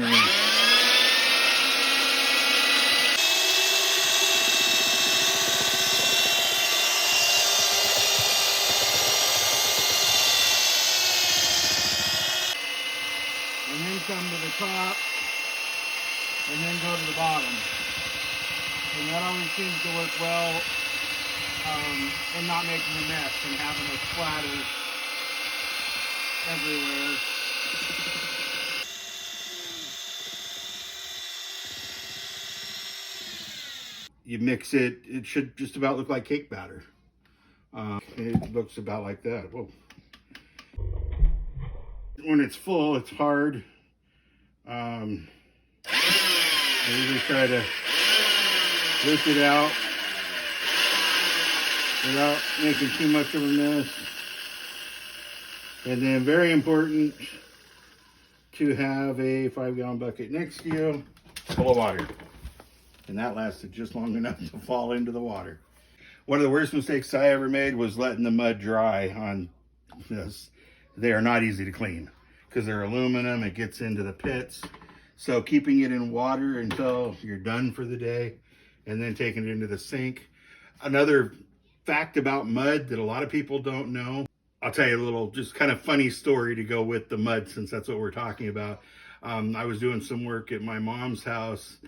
clean. And then come to the top, and then go to the bottom. And that always seems to work well, and not making a mess and having a splatter everywhere. You mix it, it should just about look like cake batter. It looks about like that. Whoa. When it's full, it's hard. I usually try to lift it out without making too much of a mess. And then very important to have a 5-gallon bucket next to you full of water. And that lasted just long enough to fall into the water. One of the worst mistakes I ever made was letting the mud dry on this. They are not easy to clean because they're aluminum, it gets into the pits. So keeping it in water until you're done for the day and then taking it into the sink. Another fact about mud that a lot of people don't know, I'll tell you a little just kind of funny story to go with the mud since that's what we're talking about. I was doing some work at my mom's house.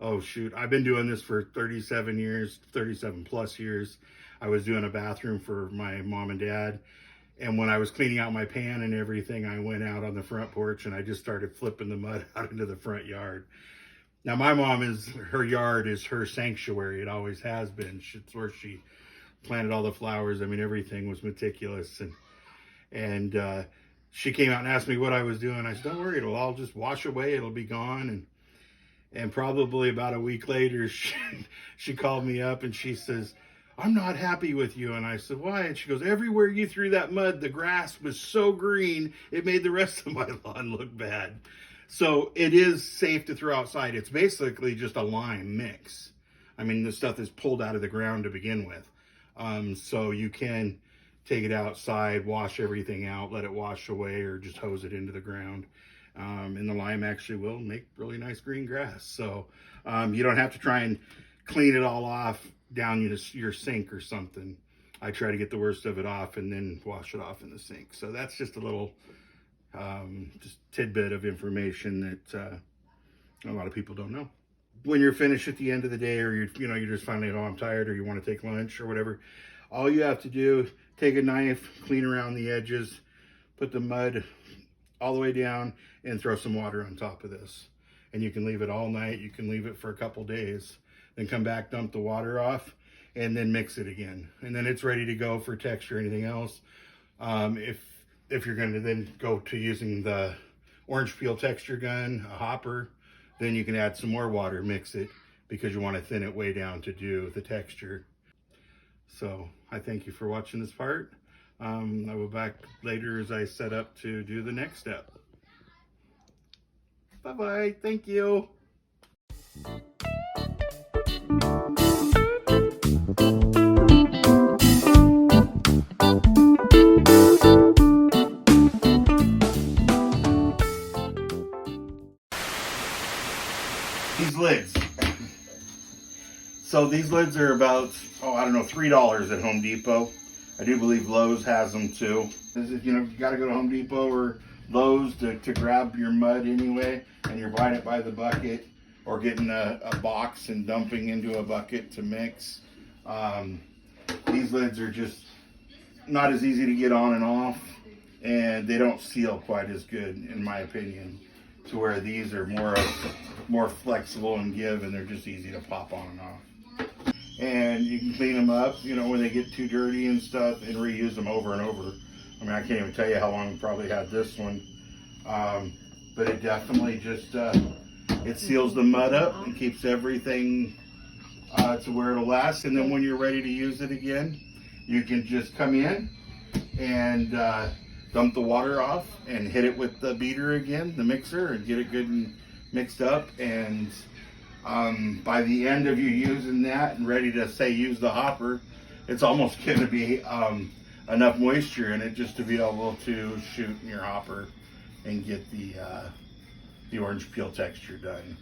Oh shoot, I've been doing this for 37 years, 37 plus years. I was doing a bathroom for my mom and dad. And when I was cleaning out my pan and everything, I went out on the front porch and I just started flipping the mud out into the front yard. Now my mom her yard is her sanctuary. It always has been. It's where she planted all the flowers. I mean, everything was meticulous. And she came out and asked me what I was doing. I said, don't worry, it'll all just wash away. It'll be gone. And probably about a week later, she called me up and she says, I'm not happy with you. And I said, why? And she goes, everywhere you threw that mud, the grass was so green, it made the rest of my lawn look bad. So it is safe to throw outside. It's basically just a lime mix. I mean, this stuff is pulled out of the ground to begin with. So you can take it outside, wash everything out, let it wash away, or just hose it into the ground. And the lime actually will make really nice green grass. So you don't have to try and clean it all off down your sink or something. I try to get the worst of it off and then wash it off in the sink. So that's just a little just tidbit of information that a lot of people don't know. When you're finished at the end of the day, or you're just finally, oh, I'm tired, or you want to take lunch or whatever, all you have to do, take a knife, clean around the edges, put the mud all the way down, and throw some water on top of this. And you can leave it all night. You can leave it for a couple days. Then come back, dump the water off, and then mix it again. And then it's ready to go for texture or anything else. If you're going to then go to using the orange peel texture gun, a hopper, then you can add some more water, mix it, because you want to thin it way down to do the texture. So I thank you for watching this part. I will be back later as I set up to do the next step. Bye-bye. Thank you. These lids. So these lids are about, I don't know, $3 at Home Depot. I do believe Lowe's has them too. You got to go to Home Depot or Lowe's to grab your mud anyway, and you're buying it by the bucket or getting a box and dumping into a bucket to mix. These lids are just not as easy to get on and off, and they don't seal quite as good, in my opinion, to where these are more flexible and give, and they're just easy to pop on and off. And you can clean them up, when they get too dirty and stuff, and reuse them over and over. I mean, I can't even tell you how long we probably had this one. But it definitely just, it seals the mud up and keeps everything to where it'll last. And then when you're ready to use it again, you can just come in and dump the water off and hit it with the beater again, the mixer, and get it good and mixed up. And by the end of you using that and ready to say use the hopper, it's almost going to be enough moisture in it just to be able to shoot in your hopper and get the the orange peel texture done.